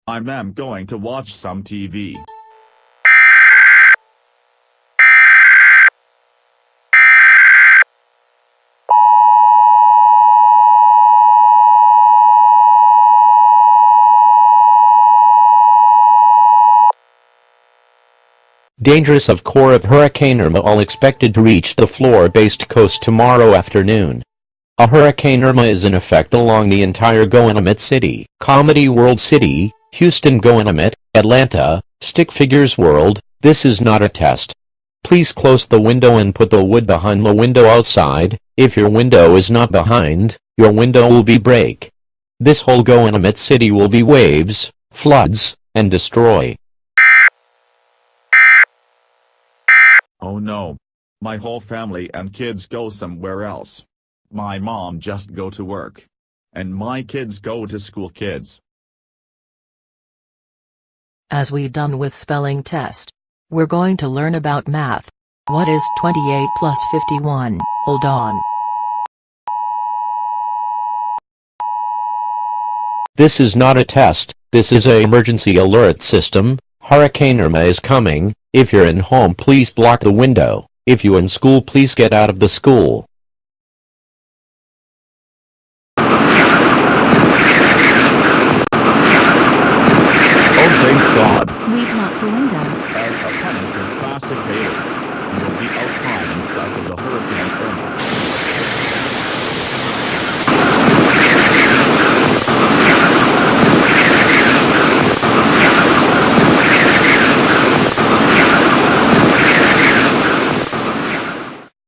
I'm going to watch some TV. Dangerous of core of Hurricane Irma all expected to reach the floor-based coast tomorrow afternoon. A Hurricane Irma is in effect along the entire Goanimate City, Comedy World City, Houston Goanimate, Atlanta, Stick Figures World. This is not a test. Please close the window and put the wood behind the window outside. If your window is not behind, your window will be break. This whole Goanimate City will be waves, floods, and destroy. Oh no. My whole family and kids go somewhere else. My mom just go to work. And my kids go to school kids. As we done with spelling test, we're going to learn about math. What is 28 plus 51? Hold on. This is not a test, this is a emergency alert system. Hurricane Irma is coming. If you're in home, please block the window. If you in school, please get out of the school.